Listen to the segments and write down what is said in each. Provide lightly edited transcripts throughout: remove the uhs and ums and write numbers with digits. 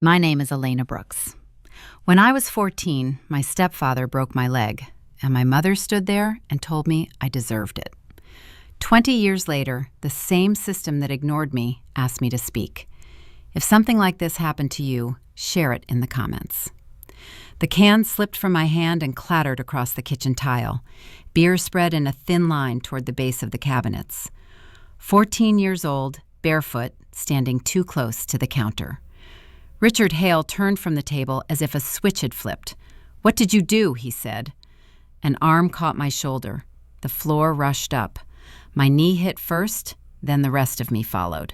My name is Elena Brooks. When I was 14, my stepfather broke my leg, and my mother stood there and told me I deserved it. 20 years later, the same system that ignored me asked me to speak. If something like this happened to you, share it in the comments. The can slipped from my hand and clattered across the kitchen tile. Beer spread in a thin line toward the base of the cabinets. 14 years old, barefoot, standing too close to the counter. Richard Hale turned from the table as if a switch had flipped. "What did you do?" he said. An arm caught my shoulder. The floor rushed up. My knee hit first, then the rest of me followed.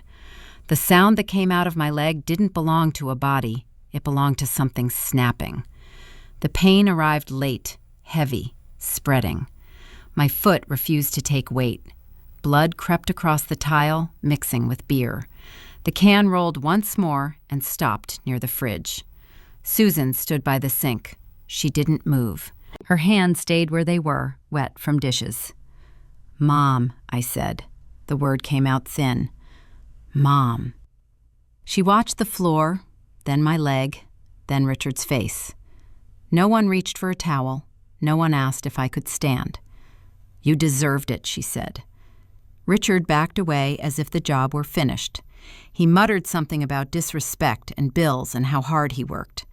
The sound that came out of my leg didn't belong to a body. It belonged to something snapping. The pain arrived late, heavy, spreading. My foot refused to take weight. Blood crept across the tile, mixing with beer. The can rolled once more and stopped near the fridge. Susan stood by the sink. She didn't move. Her hands stayed where they were, wet from dishes. "Mom," I said. The word came out thin. "Mom." She watched the floor, then my leg, then Richard's face. No one reached for a towel. No one asked if I could stand. "You deserved it," she said. Richard backed away as if the job were finished. He muttered something about disrespect and bills and how hard he worked.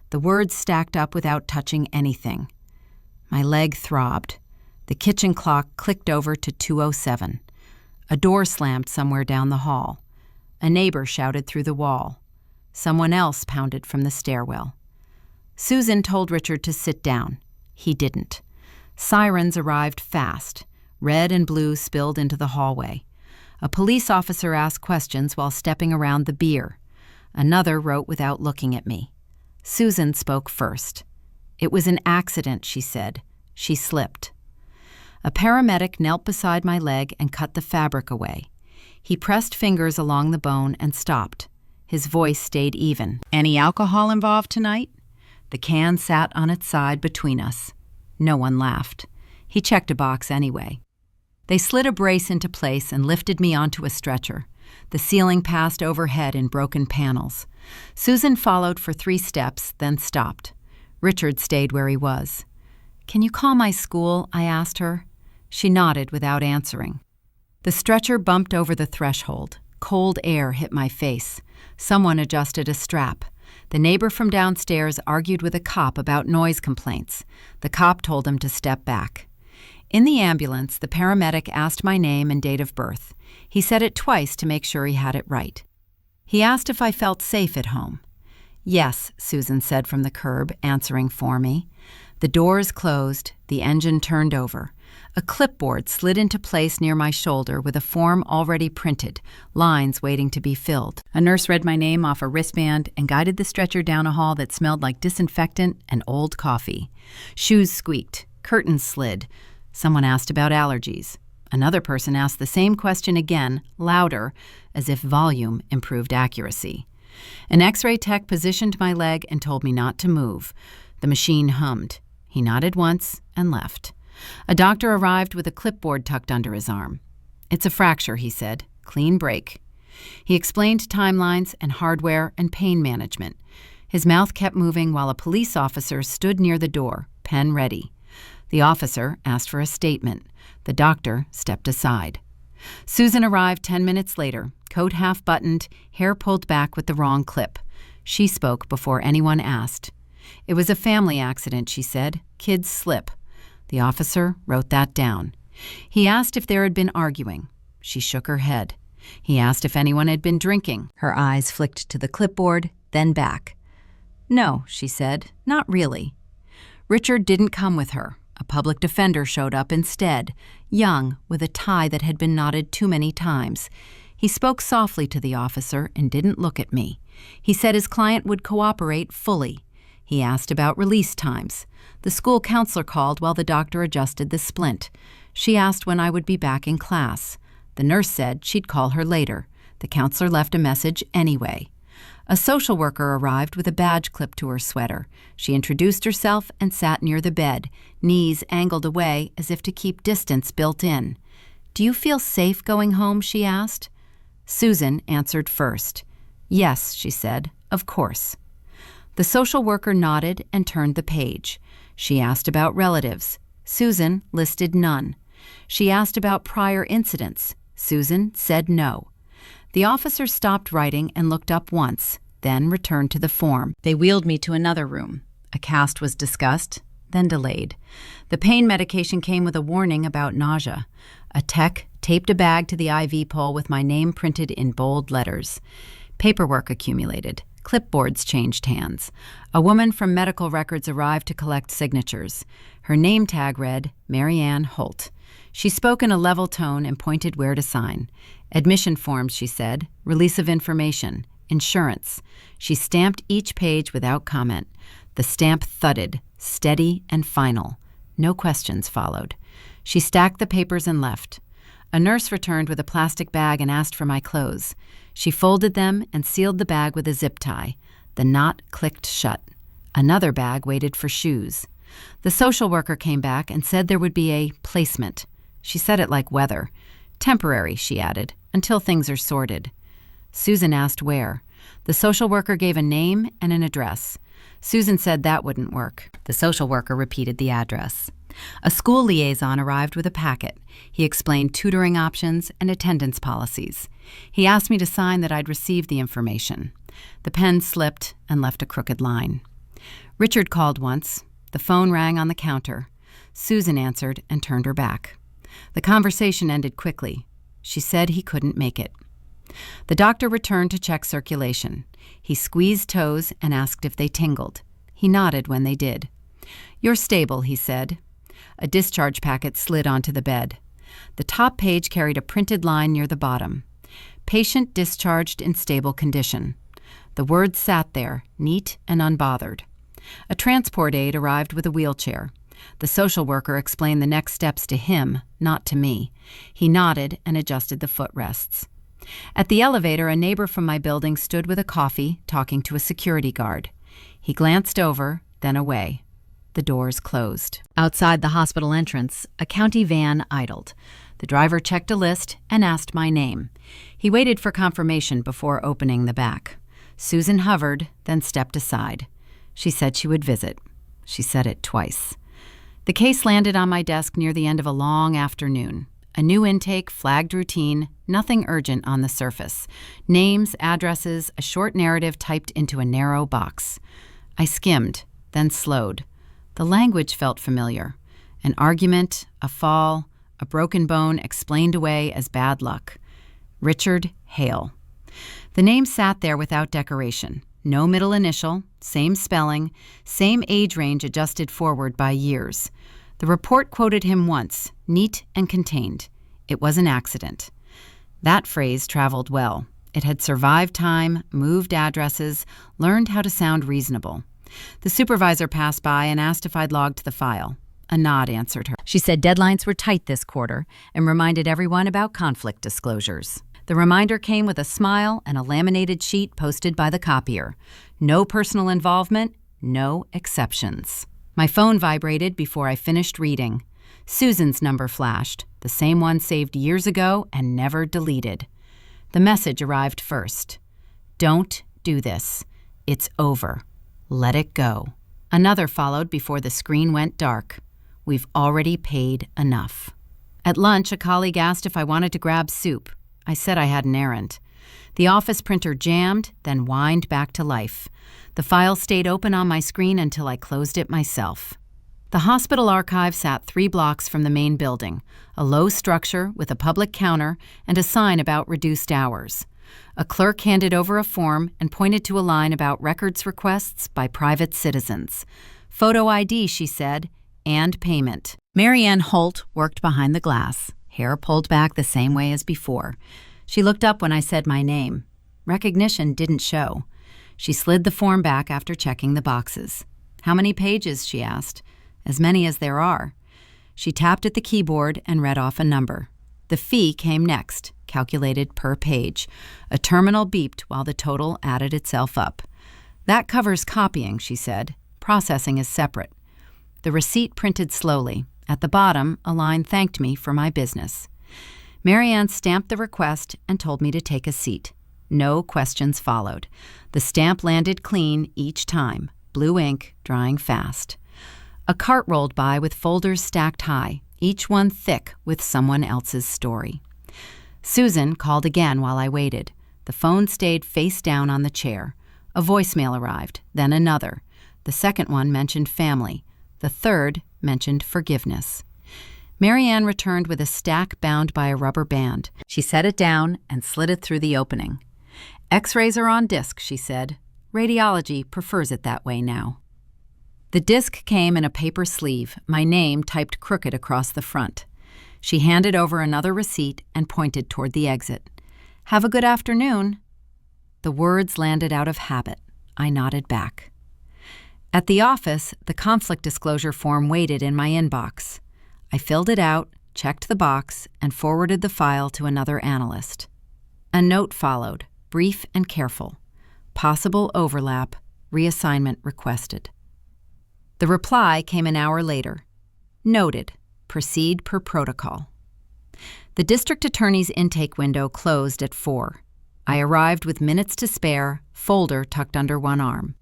The words stacked up without touching anything. My leg throbbed. The kitchen clock clicked over to 2:07. A door slammed somewhere down the hall. A neighbor shouted through the wall. Someone else pounded from the stairwell. Susan told Richard to sit down. He didn't. Sirens arrived fast. Red and blue spilled into the hallway. A police officer asked questions while stepping around the beer. Another wrote without looking at me. Susan spoke first. "It was an accident," she said. "She slipped." A paramedic knelt beside my leg and cut the fabric away. He pressed fingers along the bone and stopped. His voice stayed even. "Any alcohol involved tonight?" The can sat on its side between us. No one laughed. He checked a box anyway. They slid a brace into place and lifted me onto a stretcher. The ceiling passed overhead in broken panels. Susan followed for 3 steps, then stopped. Richard stayed where he was. "Can you call my school?" I asked her. She nodded without answering. The stretcher bumped over the threshold. Cold air hit my face. Someone adjusted a strap. The neighbor from downstairs argued with a cop about noise complaints. The cop told him to step back. In the ambulance, the paramedic asked my name and date of birth. He said it twice to make sure he had it right. He asked if I felt safe at home. "Yes," Susan said from the curb, answering for me. The doors closed, the engine turned over. A clipboard slid into place near my shoulder with a form already printed, lines waiting to be filled. A nurse read my name off a wristband and guided the stretcher down a hall that smelled like disinfectant and old coffee. Shoes squeaked, curtains slid. Someone asked about allergies. Another person asked the same question again, louder, as if volume improved accuracy. An X-ray tech positioned my leg and told me not to move. The machine hummed. He nodded once and left. A doctor arrived with a clipboard tucked under his arm. "It's a fracture," he said. "Clean break." He explained timelines and hardware and pain management. His mouth kept moving while a police officer stood near the door, pen ready. The officer asked for a statement. The doctor stepped aside. Susan arrived 10 minutes later, coat half buttoned, hair pulled back with the wrong clip. She spoke before anyone asked. "It was a family accident," she said. "Kids slip." The officer wrote that down. He asked if there had been arguing. She shook her head. He asked if anyone had been drinking. Her eyes flicked to the clipboard, then back. "No," she said, "not really." Richard didn't come with her. A public defender showed up instead, young, with a tie that had been knotted too many times. He spoke softly to the officer and didn't look at me. He said his client would cooperate fully. He asked about release times. The school counselor called while the doctor adjusted the splint. She asked when I would be back in class. The nurse said she'd call her later. The counselor left a message anyway. A social worker arrived with a badge clipped to her sweater. She introduced herself and sat near the bed, knees angled away as if to keep distance built in. "Do you feel safe going home?" she asked. Susan answered first. "Yes," she said, "of course." The social worker nodded and turned the page. She asked about relatives. Susan listed none. She asked about prior incidents. Susan said no. The officer stopped writing and looked up once, then returned to the form. They wheeled me to another room. A cast was discussed, then delayed. The pain medication came with a warning about nausea. A tech taped a bag to the IV pole with my name printed in bold letters. Paperwork accumulated. Clipboards changed hands. A woman from medical records arrived to collect signatures. Her name tag read, Marianne Holt. She spoke in a level tone and pointed where to sign. Admission forms, she said. Release of information. Insurance. She stamped each page without comment. The stamp thudded, steady and final. No questions followed. She stacked the papers and left. A nurse returned with a plastic bag and asked for my clothes. She folded them and sealed the bag with a zip tie. The knot clicked shut. Another bag waited for shoes. The social worker came back and said there would be a placement. She said it like weather. Temporary, she added, until things are sorted. Susan asked where. The social worker gave a name and an address. Susan said that wouldn't work. The social worker repeated the address. A school liaison arrived with a packet. He explained tutoring options and attendance policies. He asked me to sign that I'd received the information. The pen slipped and left a crooked line. Richard called once. The phone rang on the counter. Susan answered and turned her back. The conversation ended quickly. She said he couldn't make it. The doctor returned to check circulation. He squeezed toes and asked if they tingled. He nodded when they did. "You're stable," he said. A discharge packet slid onto the bed. The top page carried a printed line near the bottom. Patient discharged in stable condition. The words sat there, neat and unbothered. A transport aide arrived with a wheelchair. The social worker explained the next steps to him, not to me. He nodded and adjusted the footrests. At the elevator, a neighbor from my building stood with a coffee, talking to a security guard. He glanced over, then away. The doors closed. Outside the hospital entrance, a county van idled. The driver checked a list and asked my name. He waited for confirmation before opening the back. Susan hovered, then stepped aside. She said she would visit. She said it twice. The case landed on my desk near the end of a long afternoon. A new intake, flagged routine, nothing urgent on the surface. Names, addresses, a short narrative typed into a narrow box. I skimmed, then slowed. The language felt familiar. An argument, a fall, a broken bone explained away as bad luck. Richard Hale. The name sat there without decoration. No middle initial, same spelling, same age range adjusted forward by years. The report quoted him once, neat and contained. It was an accident. That phrase traveled well. It had survived time, moved addresses, learned how to sound reasonable. The supervisor passed by and asked if I'd logged the file. A nod answered her. She said deadlines were tight this quarter and reminded everyone about conflict disclosures. The reminder came with a smile and a laminated sheet posted by the copier. No personal involvement, no exceptions. My phone vibrated before I finished reading. Susan's number flashed, the same one saved years ago and never deleted. The message arrived first. Don't do this. It's over. Let it go. Another followed before the screen went dark. We've already paid enough. At lunch, a colleague asked if I wanted to grab soup. I said I had an errand. The office printer jammed, then whined back to life. The file stayed open on my screen until I closed it myself. The hospital archive sat 3 blocks from the main building, a low structure with a public counter and a sign about reduced hours. A clerk handed over a form and pointed to a line about records requests by private citizens. Photo ID, she said, and payment. Marianne Holt worked behind the glass, hair pulled back the same way as before. She looked up when I said my name. Recognition didn't show. She slid the form back after checking the boxes. "How many pages?" she asked. "As many as there are." She tapped at the keyboard and read off a number. The fee came next, calculated per page. A terminal beeped while the total added itself up. "That covers copying," she said. "Processing is separate." The receipt printed slowly. At the bottom, a line thanked me for my business. Marianne stamped the request and told me to take a seat. No questions followed. The stamp landed clean each time, blue ink drying fast. A cart rolled by with folders stacked high, each one thick with someone else's story. Susan called again while I waited. The phone stayed face down on the chair. A voicemail arrived, then another. The second one mentioned family. The third mentioned forgiveness. Marianne returned with a stack bound by a rubber band. She set it down and slid it through the opening. X-rays are on disc, she said. Radiology prefers it that way now. The disc came in a paper sleeve, my name typed crooked across the front. She handed over another receipt and pointed toward the exit. Have a good afternoon. The words landed out of habit. I nodded back. At the office, the conflict disclosure form waited in my inbox. I filled it out, checked the box, and forwarded the file to another analyst. A note followed, brief and careful. Possible overlap, reassignment requested. The reply came an hour later. Noted. Proceed per protocol. The district attorney's intake window closed at 4. I arrived with minutes to spare, folder tucked under one arm.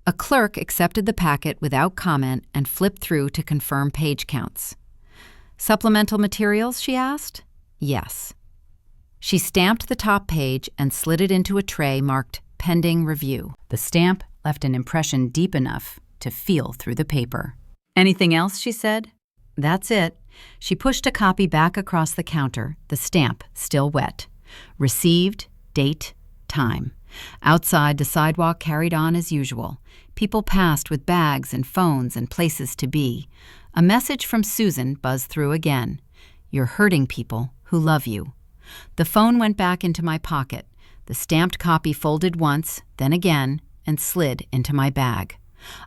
A clerk accepted the packet without comment and flipped through to confirm page counts. Supplemental materials, she asked? Yes. She stamped the top page and slid it into a tray marked Pending Review. The stamp left an impression deep enough to feel through the paper. Anything else, she said? That's it. She pushed a copy back across the counter, the stamp still wet. Received, date, time. Outside, the sidewalk carried on as usual. People passed with bags and phones and places to be. A message from Susan buzzed through again. You're hurting people who love you. The phone went back into my pocket. The stamped copy folded once, then again, and slid into my bag.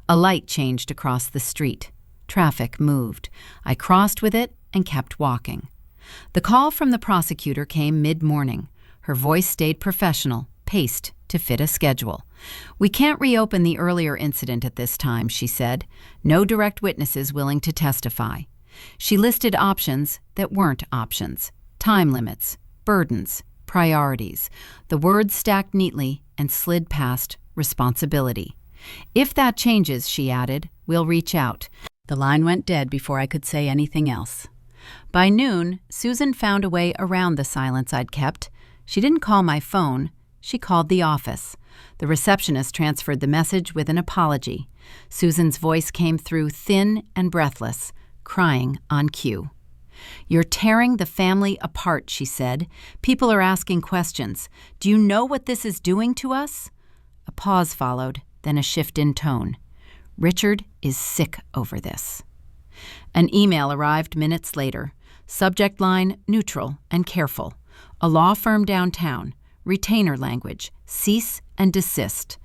A light changed across the street. Traffic moved. I crossed with it and kept walking. The call from the prosecutor came mid-morning. Her voice stayed professional, paced to fit a schedule. We can't reopen the earlier incident at this time, she said. No direct witnesses willing to testify. She listed options that weren't options. Time limits, burdens, priorities. The words stacked neatly and slid past responsibility. If that changes, she added, we'll reach out. The line went dead before I could say anything else. By noon, Susan found a way around the silence I'd kept. She didn't call my phone. She called the office. The receptionist transferred the message with an apology. Susan's voice came through thin and breathless, crying on cue. You're tearing the family apart, she said. People are asking questions. Do you know what this is doing to us? A pause followed, then a shift in tone. Richard is sick over this. An email arrived minutes later. Subject line, neutral and careful. A law firm downtown. Retainer language. Cease and desist.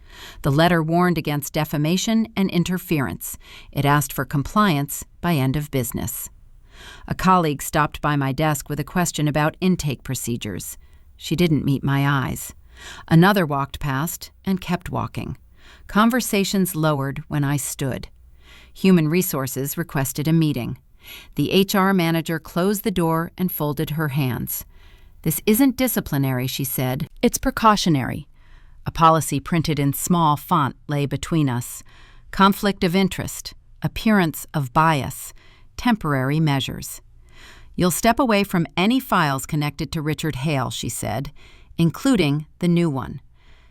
The letter warned against defamation and interference. It asked for compliance by end of business. A colleague stopped by my desk with a question about intake procedures. She didn't meet my eyes. Another walked past and kept walking. Conversations lowered when I stood. Human Resources requested a meeting. The HR manager closed the door and folded her hands. This isn't disciplinary, she said. It's precautionary. A policy printed in small font lay between us. Conflict of interest, appearance of bias, temporary measures. You'll step away from any files connected to Richard Hale, she said, including the new one.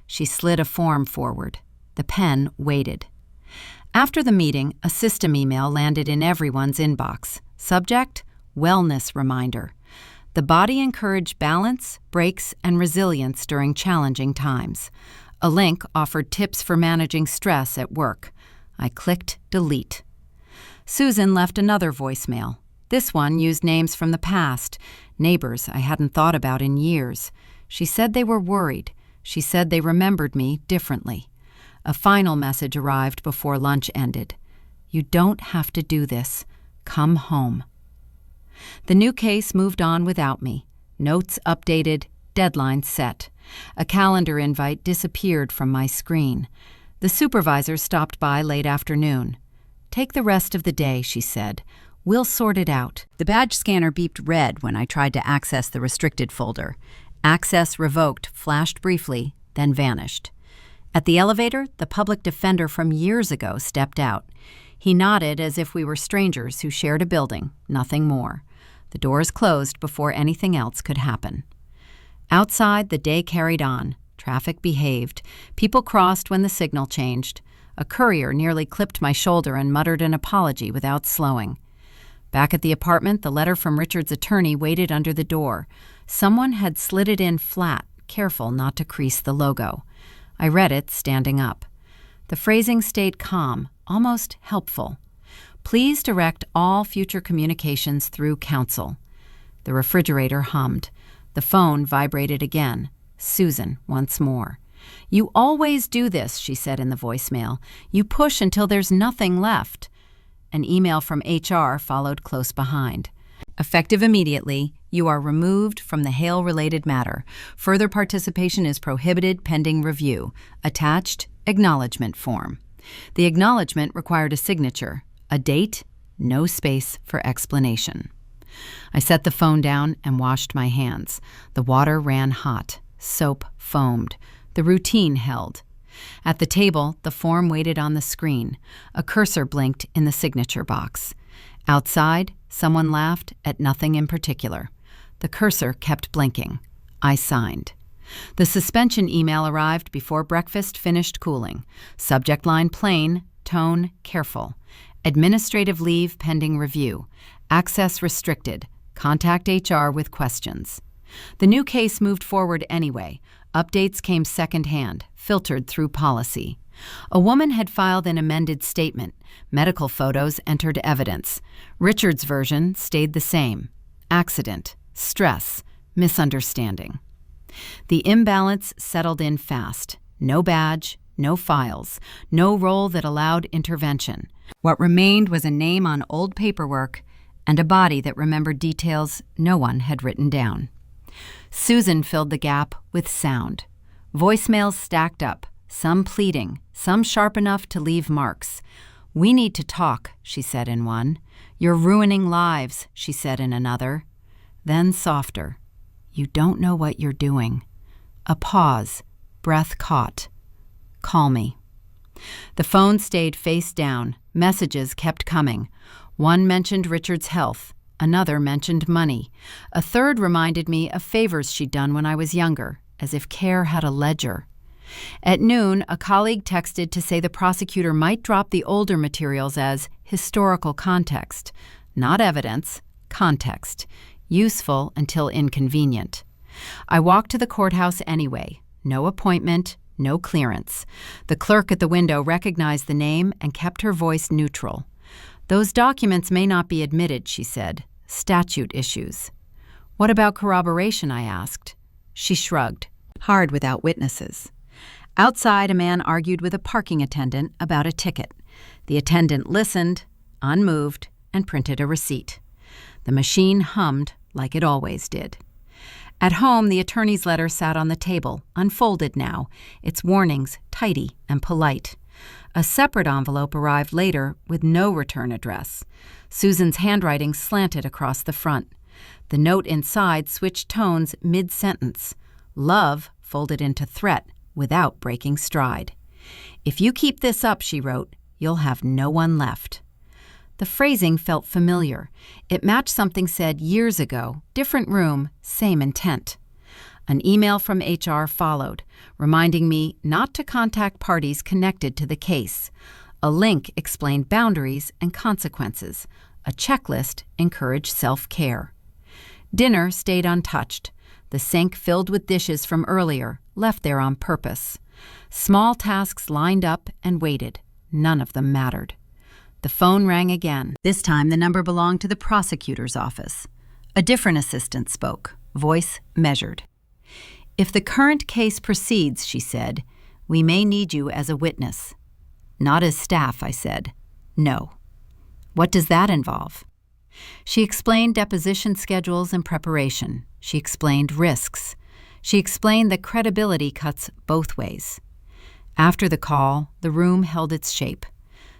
She slid a form forward. The pen waited. After the meeting, a system email landed in everyone's inbox. Subject, wellness reminder. The body encouraged balance, breaks, and resilience during challenging times. A link offered tips for managing stress at work. I clicked delete. Susan left another voicemail. This one used names from the past, neighbors I hadn't thought about in years. She said they were worried. She said they remembered me differently. A final message arrived before lunch ended. You don't have to do this. Come home. The new case moved on without me. Notes updated, deadline set. A calendar invite disappeared from my screen. The supervisor stopped by late afternoon. Take the rest of the day, she said. We'll sort it out. The badge scanner beeped red when I tried to access the restricted folder. Access revoked flashed briefly, then vanished. At the elevator, the public defender from years ago stepped out. He nodded as if we were strangers who shared a building, nothing more. The doors closed before anything else could happen. Outside, the day carried on. Traffic behaved. People crossed when the signal changed. A courier nearly clipped my shoulder and muttered an apology without slowing. Back at the apartment, the letter from Richard's attorney waited under the door. Someone had slid it in flat, careful not to crease the logo. I read it standing up. The phrasing stayed calm, almost helpful. Please direct all future communications through counsel. The refrigerator hummed. The phone vibrated again. Susan once more. You always do this, she said in the voicemail. You push until there's nothing left. An email from HR followed close behind. Effective immediately, you are removed from the Hale-related matter. Further participation is prohibited pending review. Attached, acknowledgement form. The acknowledgement required a signature, a date, no space for explanation. I set the phone down and washed my hands. The water ran hot. Soap foamed. The routine held. At the table, the form waited on the screen. A cursor blinked in the signature box. Outside, someone laughed at nothing in particular. The cursor kept blinking. I signed. The suspension email arrived before breakfast finished cooling. Subject line plain, tone careful. Administrative leave pending review. Access restricted. Contact HR with questions. The new case moved forward anyway. Updates came secondhand, filtered through policy. A woman had filed an amended statement. Medical photos entered evidence. Richard's version stayed the same. Accident, stress, misunderstanding. The imbalance settled in fast. No badge, no files, no role that allowed intervention. What remained was a name on old paperwork and a body that remembered details no one had written down. Susan filled the gap with sound. Voicemails stacked up, some pleading, some sharp enough to leave marks. We need to talk, she said in one. You're ruining lives, she said in another. Then softer. You don't know what you're doing. A pause, breath caught. Call me. The phone stayed face down. Messages kept coming. One mentioned Richard's health. Another mentioned money. A third reminded me of favors she'd done when I was younger, as if care had a ledger. At noon, a colleague texted to say the prosecutor might drop the older materials as historical context. Not evidence, context. Useful until inconvenient. I walked to the courthouse anyway. No appointment, no clearance. The clerk at the window recognized the name and kept her voice neutral. Those documents may not be admitted, she said. Statute issues. What about corroboration, I asked. She shrugged. Hard without witnesses. Outside, a man argued with a parking attendant about a ticket. The attendant listened, unmoved, and printed a receipt. The machine hummed like it always did. At home, the attorney's letter sat on the table, unfolded now, its warnings tidy and polite. A separate envelope arrived later with no return address. Susan's handwriting slanted across the front. The note inside switched tones mid-sentence. Love folded into threat without breaking stride. If you keep this up, she wrote, you'll have no one left. The phrasing felt familiar. It matched something said years ago, different room, same intent. An email from HR followed, reminding me not to contact parties connected to the case. A link explained boundaries and consequences. A checklist encouraged self-care. Dinner stayed untouched. The sink filled with dishes from earlier, left there on purpose. Small tasks lined up and waited. None of them mattered. The phone rang again. This time the number belonged to the prosecutor's office. A different assistant spoke, voice measured. If the current case proceeds, she said, we may need you as a witness. Not as staff, I said. No. What does that involve? She explained deposition schedules and preparation. She explained risks. She explained that credibility cuts both ways. After the call, the room held its shape.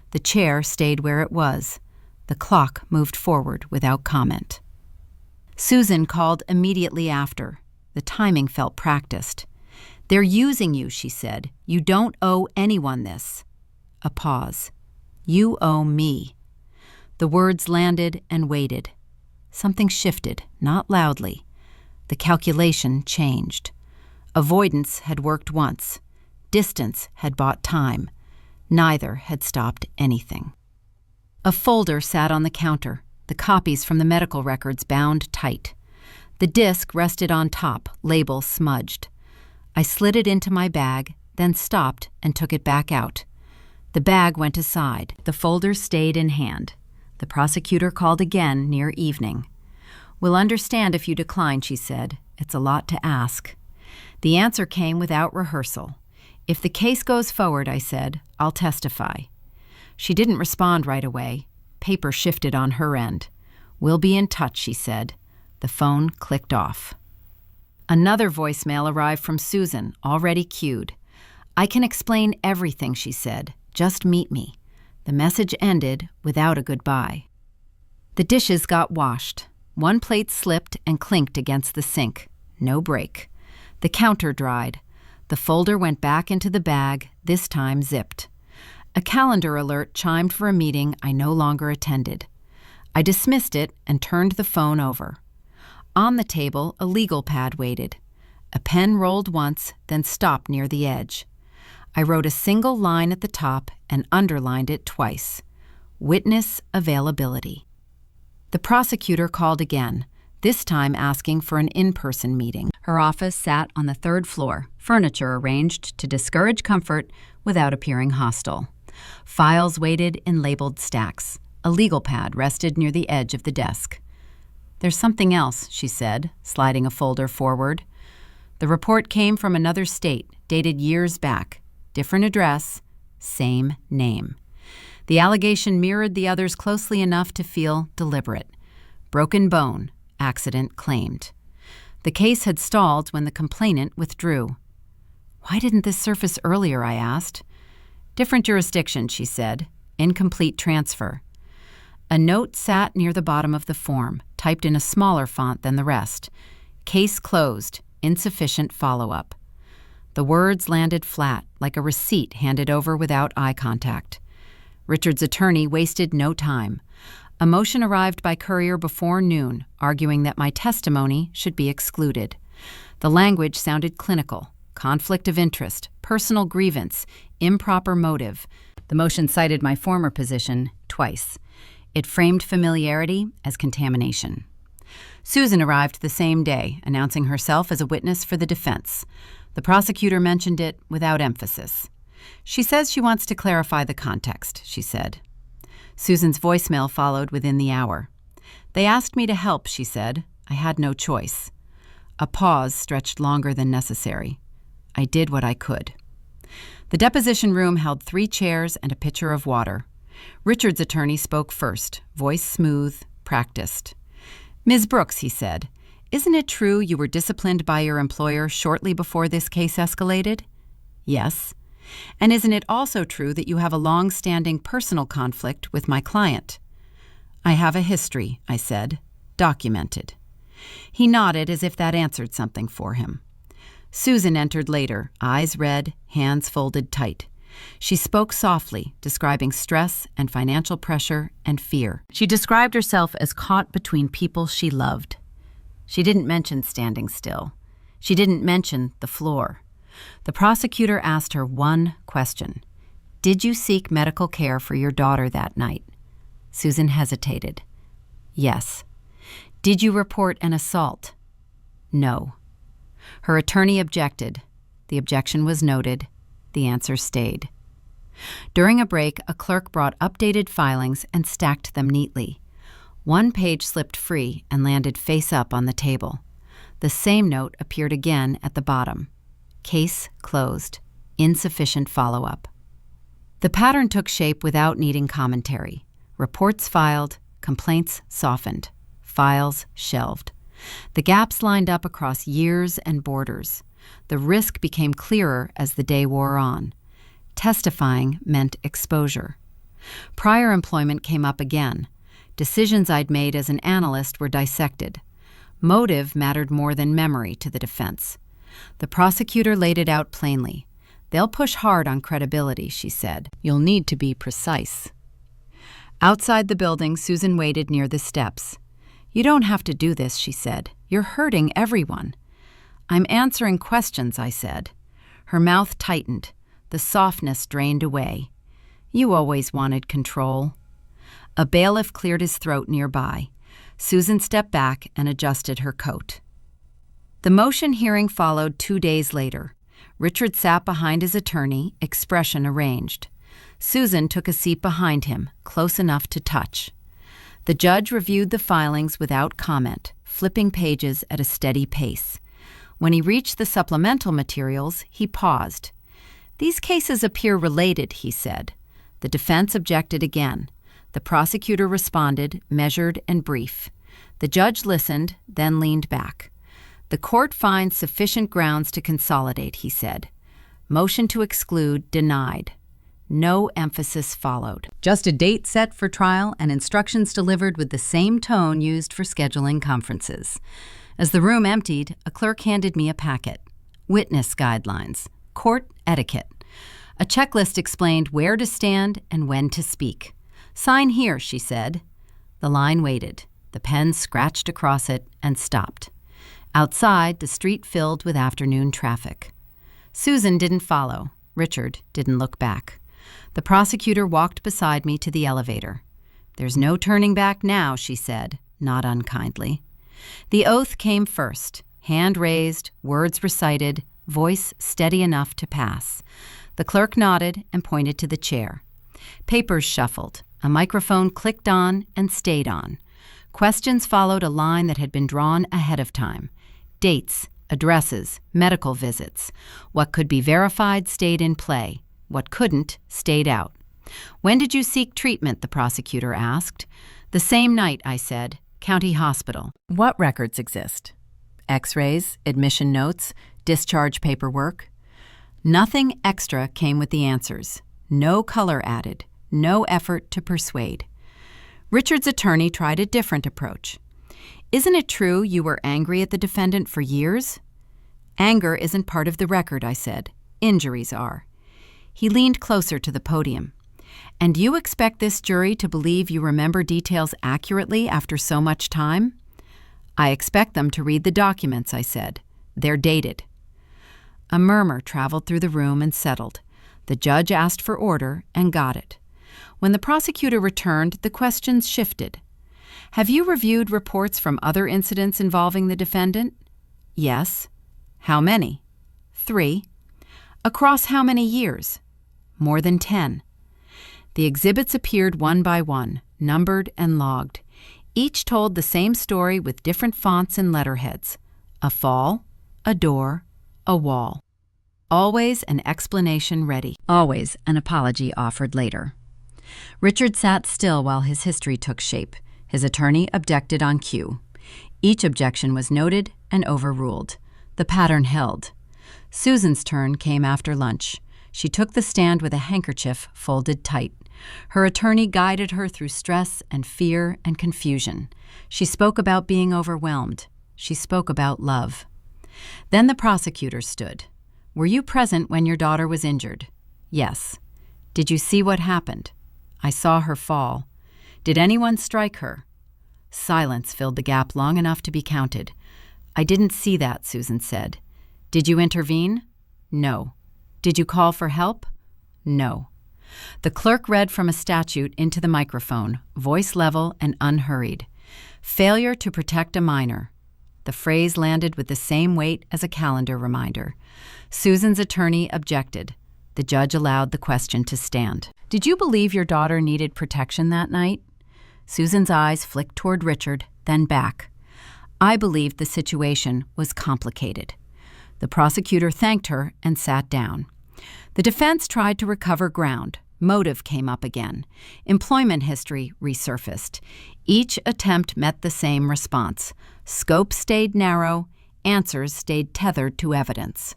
The chair stayed where it was. The clock moved forward without comment. Susan called immediately after. The timing felt practiced. "They're using you," she said. "You don't owe anyone this." A pause. "You owe me." The words landed and waited. Something shifted, not loudly. The calculation changed. Avoidance had worked once. Distance had bought time. Neither had stopped anything. A folder sat on the counter, the copies from the medical records bound tight. The disc rested on top, label smudged. I slid it into my bag, then stopped and took it back out. The bag went aside. The folder stayed in hand. The prosecutor called again near evening. "We'll understand if you decline," she said. "It's a lot to ask." The answer came without rehearsal. "If the case goes forward," I said, "I'll testify." She didn't respond right away. Paper shifted on her end. "We'll be in touch," she said. The phone clicked off. Another voicemail arrived from Susan, already queued. "I can explain everything," she said. "Just meet me." The message ended without a goodbye. The dishes got washed. One plate slipped and clinked against the sink. No break. The counter dried. The folder went back into the bag, this time zipped. A calendar alert chimed for a meeting I no longer attended. I dismissed it and turned the phone over. On the table, a legal pad waited. A pen rolled once, then stopped near the edge. I wrote a single line at the top and underlined it twice. Witness availability. The prosecutor called again, this time asking for an in-person meeting. Her office sat on the third floor, furniture arranged to discourage comfort without appearing hostile. Files waited in labeled stacks. A legal pad rested near the edge of the desk. "There's something else," she said, sliding a folder forward. The report came from another state, dated years back. Different address, same name. The allegation mirrored the others closely enough to feel deliberate. Broken bone, accident claimed. The case had stalled when the complainant withdrew. "Why didn't this surface earlier?" I asked. "Different jurisdiction," she said. "Incomplete transfer." A note sat near the bottom of the form, typed in a smaller font than the rest. "Case closed. Insufficient follow-up." The words landed flat, like a receipt handed over without eye contact. Richard's attorney wasted no time. A motion arrived by courier before noon, arguing that my testimony should be excluded. The language sounded clinical: conflict of interest, personal grievance, improper motive. The motion cited my former position twice. It framed familiarity as contamination. Susan arrived the same day, announcing herself as a witness for the defense. The prosecutor mentioned it without emphasis. "She says she wants to clarify the context," she said. Susan's voicemail followed within the hour. "They asked me to help," she said. "I had no choice." A pause stretched longer than necessary. I did what I could. The deposition room held 3 chairs and a pitcher of water. Richard's attorney spoke first, voice smooth, practiced. "Ms. Brooks," he said, "isn't it true you were disciplined by your employer shortly before this case escalated?" "Yes." "And isn't it also true that you have a long-standing personal conflict with my client?" "I have a history," I said, "documented." He nodded as if that answered something for him. Susan entered later, eyes red, hands folded tight. She spoke softly, describing stress and financial pressure and fear. She described herself as caught between people she loved. She didn't mention standing still. She didn't mention the floor. The prosecutor asked her one question. "Did you seek medical care for your daughter that night?" Susan hesitated. "Yes." "Did you report an assault?" "No." Her attorney objected. The objection was noted. The answer stayed. During a break, a clerk brought updated filings and stacked them neatly. One page slipped free and landed face up on the table. The same note appeared again at the bottom. Case closed. Insufficient follow-up. The pattern took shape without needing commentary. Reports filed, complaints softened, files shelved. The gaps lined up across years and borders. The risk became clearer as the day wore on. Testifying meant exposure. Prior employment came up again. Decisions I'd made as an analyst were dissected. Motive mattered more than memory to the defense. The prosecutor laid it out plainly. "They'll push hard on credibility," she said. "You'll need to be precise." Outside the building, Susan waited near the steps. "You don't have to do this," she said. "You're hurting everyone." "I'm answering questions," I said. Her mouth tightened. The softness drained away. "You always wanted control." A bailiff cleared his throat nearby. Susan stepped back and adjusted her coat. The motion hearing followed 2 days later. Richard sat behind his attorney, expression arranged. Susan took a seat behind him, close enough to touch. The judge reviewed the filings without comment, flipping pages at a steady pace. When he reached the supplemental materials, he paused. "These cases appear related," he said. The defense objected again. The prosecutor responded, measured and brief. The judge listened, then leaned back. "The court finds sufficient grounds to consolidate," he said. Motion to exclude denied. No emphasis followed. Just a date set for trial and instructions delivered with the same tone used for scheduling conferences. As the room emptied, a clerk handed me a packet. Witness guidelines. Court etiquette. A checklist explained where to stand and when to speak. "Sign here," she said. The line waited. The pen scratched across it and stopped. Outside, the street filled with afternoon traffic. Susan didn't follow. Richard didn't look back. The prosecutor walked beside me to the elevator. "There's no turning back now," she said, not unkindly. The oath came first, hand raised, words recited, voice steady enough to pass. The clerk nodded and pointed to the chair. Papers shuffled. A microphone clicked on and stayed on. Questions followed a line that had been drawn ahead of time. Dates, addresses, medical visits. What could be verified stayed in play. What couldn't stayed out. "When did you seek treatment?" the prosecutor asked. "The same night," I said. "County Hospital." "What records exist?" "X-rays, admission notes, discharge paperwork." Nothing extra came with the answers. No color added. No effort to persuade. Richard's attorney tried a different approach. "Isn't it true you were angry at the defendant for years?" "Anger isn't part of the record," I said. "Injuries are." He leaned closer to the podium. "And you expect this jury to believe you remember details accurately after so much time?" "I expect them to read the documents," I said. "They're dated." A murmur traveled through the room and settled. The judge asked for order and got it. When the prosecutor returned, the questions shifted. "Have you reviewed reports from other incidents involving the defendant?" "Yes." "How many?" 3. "Across how many years?" "More than 10. The exhibits appeared one by one, numbered and logged. Each told the same story with different fonts and letterheads. A fall, a door, a wall. Always an explanation ready. Always an apology offered later. Richard sat still while his history took shape. His attorney objected on cue. Each objection was noted and overruled. The pattern held. Susan's turn came after lunch. She took the stand with a handkerchief folded tight. Her attorney guided her through stress and fear and confusion. She spoke about being overwhelmed. She spoke about love. Then the prosecutor stood. "Were you present when your daughter was injured?" "Yes." "Did you see what happened?" "I saw her fall." "Did anyone strike her?" Silence filled the gap long enough to be counted. "I didn't see that," Susan said. "Did you intervene?" "No." "Did you call for help?" "No." The clerk read from a statute into the microphone, voice level and unhurried. "Failure to protect a minor." The phrase landed with the same weight as a calendar reminder. Susan's attorney objected. The judge allowed the question to stand. "Did you believe your daughter needed protection that night?" Susan's eyes flicked toward Richard, then back. "I believed the situation was complicated." The prosecutor thanked her and sat down. The defense tried to recover ground. Motive came up again. Employment history resurfaced. Each attempt met the same response. Scope stayed narrow, answers stayed tethered to evidence.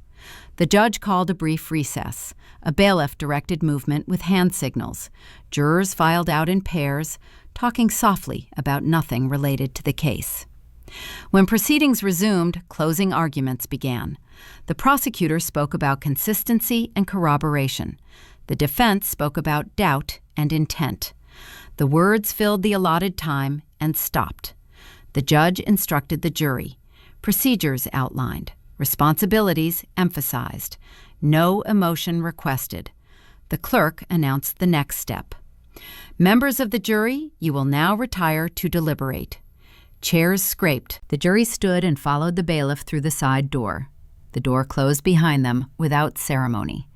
The judge called a brief recess. A bailiff directed movement with hand signals. Jurors filed out in pairs, talking softly about nothing related to the case. When proceedings resumed, closing arguments began. The prosecutor spoke about consistency and corroboration. The defense spoke about doubt and intent. The words filled the allotted time and stopped. The judge instructed the jury. Procedures outlined. Responsibilities emphasized. No emotion requested. The clerk announced the next step. Members of the jury, you will now retire to deliberate. Chairs scraped. The jury stood and followed the bailiff through the side door. The door closed behind them without ceremony.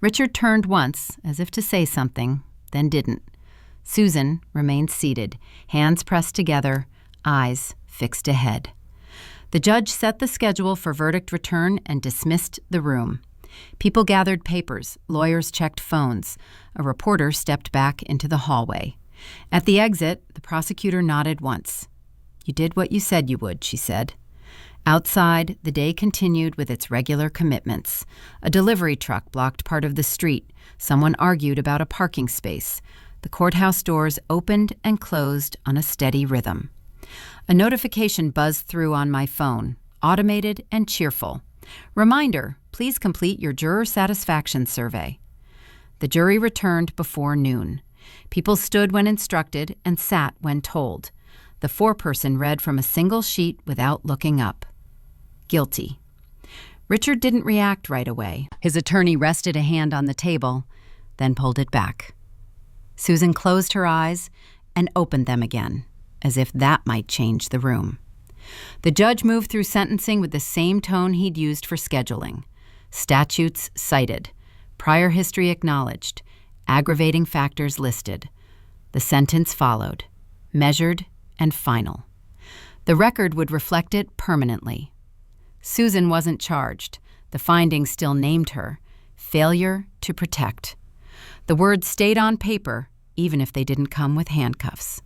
Richard turned once, as if to say something, then didn't. Susan remained seated, hands pressed together, eyes fixed ahead. The judge set the schedule for verdict return and dismissed the room. People gathered papers, lawyers checked phones. A reporter stepped back into the hallway. At the exit, the prosecutor nodded once. "You did what you said you would," she said. Outside, the day continued with its regular commitments. A delivery truck blocked part of the street. Someone argued about a parking space. The courthouse doors opened and closed on a steady rhythm. A notification buzzed through on my phone, automated and cheerful. "Reminder, please complete your juror satisfaction survey." The jury returned before noon. People stood when instructed and sat when told. The foreperson read from a single sheet without looking up. Guilty. Richard didn't react right away. His attorney rested a hand on the table, then pulled it back. Susan closed her eyes and opened them again, as if that might change the room. The judge moved through sentencing with the same tone he'd used for scheduling. Statutes cited, prior history acknowledged, aggravating factors listed. The sentence followed, measured and final. The record would reflect it permanently. Susan wasn't charged. The findings still named her failure to protect. The words stayed on paper, even if they didn't come with handcuffs.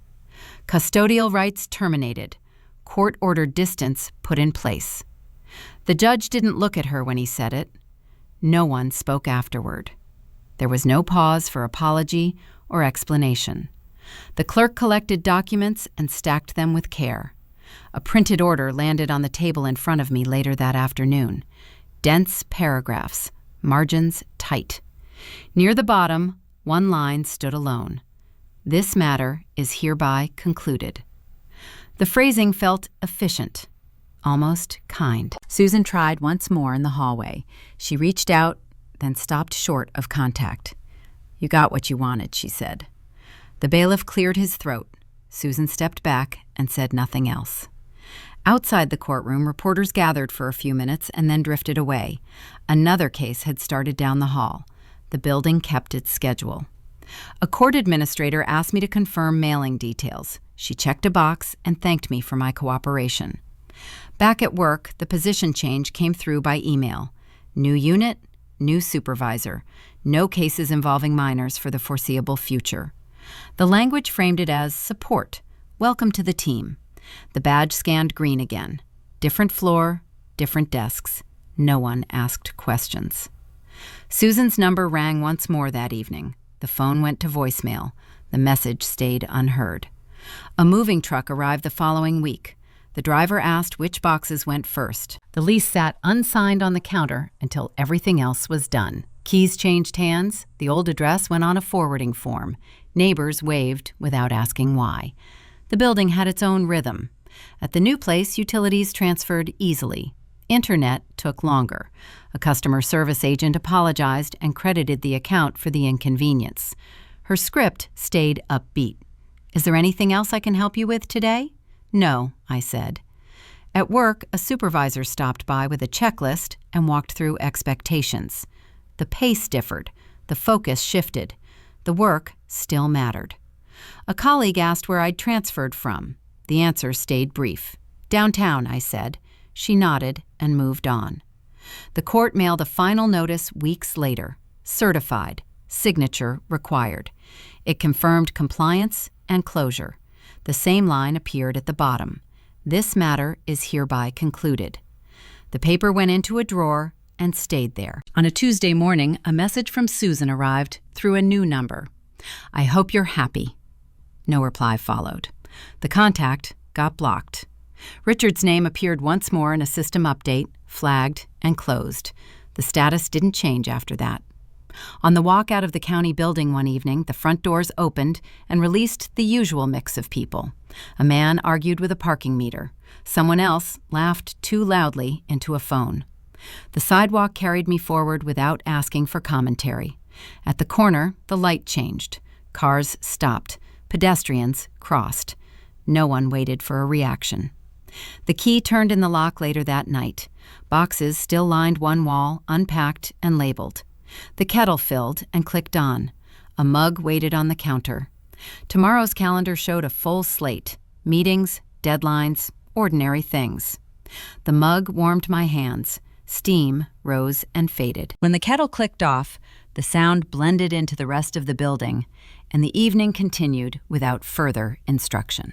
Custodial rights terminated. Court-ordered distance put in place. The judge didn't look at her when he said it. No one spoke afterward. There was no pause for apology or explanation. The clerk collected documents and stacked them with care. A printed order landed on the table in front of me later that afternoon. Dense paragraphs, margins tight. Near the bottom, one line stood alone. "This matter is hereby concluded." The phrasing felt efficient, almost kind. Susan tried once more in the hallway. She reached out, then stopped short of contact. "You got what you wanted," she said. The bailiff cleared his throat. Susan stepped back and said nothing else. Outside the courtroom, reporters gathered for a few minutes and then drifted away. Another case had started down the hall. The building kept its schedule. A court administrator asked me to confirm mailing details. She checked a box and thanked me for my cooperation. Back at work, the position change came through by email. New unit, new supervisor. No cases involving minors for the foreseeable future. The language framed it as support. Welcome to the team. The badge scanned green again. Different floor, different desks. No one asked questions. Susan's number rang once more that evening. The phone went to voicemail. The message stayed unheard. A moving truck arrived the following week. The driver asked which boxes went first. The lease sat unsigned on the counter until everything else was done. Keys changed hands. The old address went on a forwarding form. Neighbors waved without asking why. The building had its own rhythm. At the new place, utilities transferred easily. Internet took longer. A customer service agent apologized and credited the account for the inconvenience. Her script stayed upbeat. "Is there anything else I can help you with today?" "No," I said. At work, a supervisor stopped by with a checklist and walked through expectations. The pace differed. The focus shifted. The work still mattered. A colleague asked where I'd transferred from. The answer stayed brief. "Downtown," I said. She nodded and moved on. The court mailed a final notice weeks later. Certified. Signature required. It confirmed compliance and closure. The same line appeared at the bottom. "This matter is hereby concluded." The paper went into a drawer and stayed there. On a Tuesday morning, a message from Susan arrived through a new number. "I hope you're happy." No reply followed. The contact got blocked. Richard's name appeared once more in a system update, flagged, and closed. The status didn't change after that. On the walk out of the county building one evening, the front doors opened and released the usual mix of people. A man argued with a parking meter. Someone else laughed too loudly into a phone. The sidewalk carried me forward without asking for commentary. At the corner, the light changed. Cars stopped. Pedestrians crossed. No one waited for a reaction. The key turned in the lock later that night. Boxes still lined one wall, unpacked and labeled. The kettle filled and clicked on. A mug waited on the counter. Tomorrow's calendar showed a full slate. Meetings, deadlines, ordinary things. The mug warmed my hands. Steam rose and faded. When the kettle clicked off, the sound blended into the rest of the building, and the evening continued without further instruction.